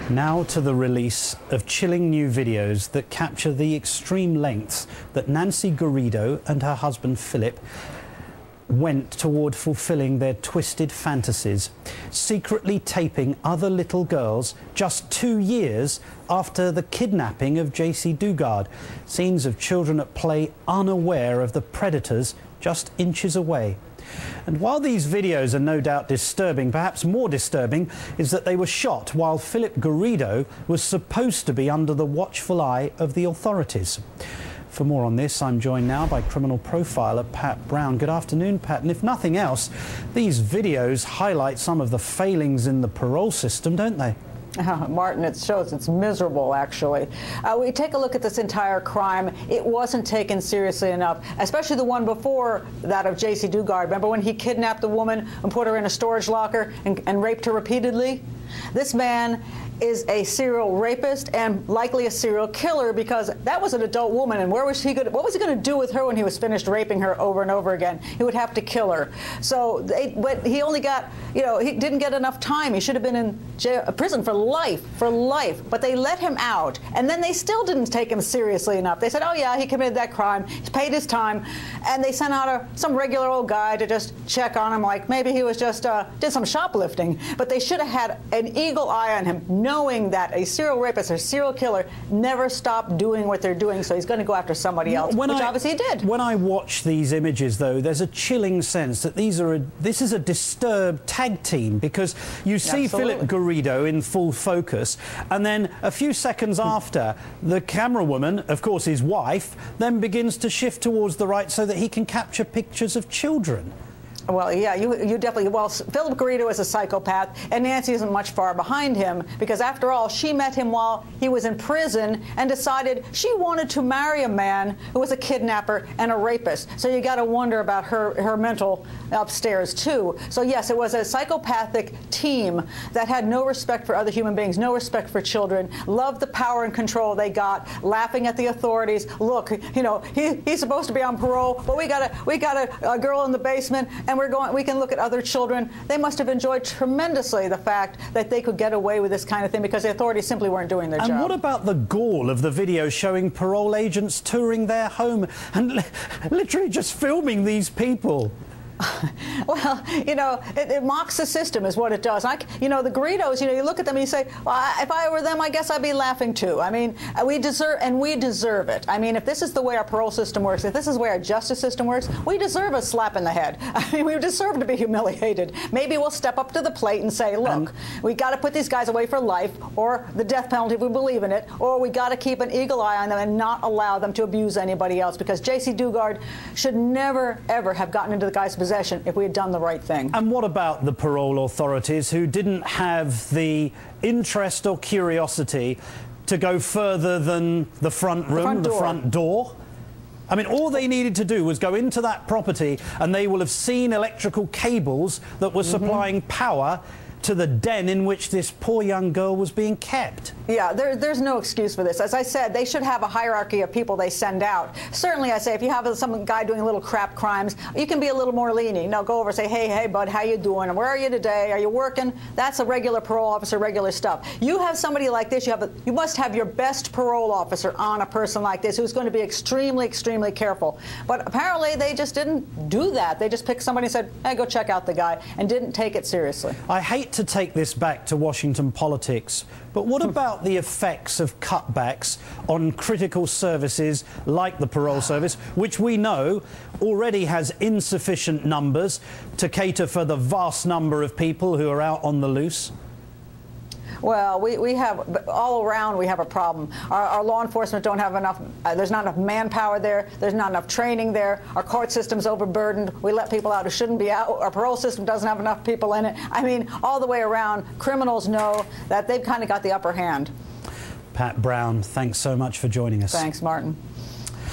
Now to the release of chilling new videos that capture the extreme lengths that Nancy Garrido and her husband Philip went toward fulfilling their twisted fantasies, secretly taping other little girls just 2 years after the kidnapping of JC Dugard. Scenes of children at play unaware of the predators just inches away. And while these videos are no doubt disturbing, perhaps more disturbing is that they were shot while Philip Garrido was supposed to be under the watchful eye of the authorities. For more on this, I'm joined now by criminal profiler Pat Brown. Good afternoon, Pat. And if nothing else, these videos highlight some of the failings in the parole system, don't they? Martin, it shows it's miserable, actually. We take a look at this entire crime. It wasn't taken seriously enough, especially the one before that of JC Dugard. Remember when he kidnapped the woman and put her in a storage locker and raped her repeatedly? This man is a serial rapist and likely a serial killer, because that was an adult woman, and what was he going to do with her when he was finished raping her over and over again? He would have to kill her. So but he only got, he didn't get enough time. He should have been in prison for life, but they let him out, and then they still didn't take him seriously enough. They said, oh yeah, he committed that crime, he's paid his time, and they sent out some regular old guy to just check on him, like maybe he was just did some shoplifting. But they should have had an eagle eye on him, knowing that a serial rapist or serial killer never stop doing what they're doing, so he's going to go after somebody else, which obviously he did. When I watch these images, though, there's a chilling sense that this is a disturbed tag team, because you see Philip Garrido in full focus, and then a few seconds after, the camera woman, of course his wife, then begins to shift towards the right so that he can capture pictures of children. Well, yeah, you definitely. Well, Philip Garrido is a psychopath, and Nancy isn't much far behind him, because after all, she met him while he was in prison and decided she wanted to marry a man who was a kidnapper and a rapist. So you got to wonder about her mental upstairs too. So yes, it was a psychopathic team that had no respect for other human beings, no respect for children, loved the power and control they got, laughing at the authorities. Look, he's supposed to be on parole, but we got a girl in the basement, and we can look at other children. They must have enjoyed tremendously the fact that they could get away with this kind of thing, because the authorities simply weren't doing their job. And what about the gall of the video showing parole agents touring their home and literally just filming these people? Well, it mocks the system is what it does. The Garridos, you look at them and you say, well, if I were them, I guess I'd be laughing too. I mean, we deserve it. I mean, if this is the way our parole system works, if this is the way our justice system works, we deserve a slap in the head. I mean, we deserve to be humiliated. Maybe we'll step up to the plate and say, look, we got to put these guys away for life, or the death penalty if we believe in it, or we got to keep an eagle eye on them and not allow them to abuse anybody else, because JC Dugard should never, ever have gotten into the guy's possession if we had done the right thing. And what about the parole authorities who didn't have the interest or curiosity to go further than the front room, the front door? I mean, all they needed to do was go into that property, and they will have seen electrical cables that were supplying power to the den in which this poor young girl was being kept. Yeah, there's no excuse for this. As I said, they should have a hierarchy of people they send out. Certainly, I say, if you have some guy doing little crap crimes, you can be a little more lenient. Go over and say, hey, bud, how you doing? And where are you today? Are you working? That's a regular parole officer, regular stuff. You have somebody like this, you must have your best parole officer on a person like this, who's going to be extremely, extremely careful. But apparently, they just didn't do that. They just picked somebody and said, hey, go check out the guy, and didn't take it seriously. I hate to take this back to Washington politics, but what about the effects of cutbacks on critical services like the parole service, which we know already has insufficient numbers to cater for the vast number of people who are out on the loose? Well, we have, all around, we have a problem. Our law enforcement don't have enough, there's not enough manpower there, there's not enough training there, our court system's overburdened, we let people out who shouldn't be out, our parole system doesn't have enough people in it. I mean, all the way around, criminals know that they've kind of got the upper hand. Pat Brown, thanks so much for joining us. Thanks, Martin.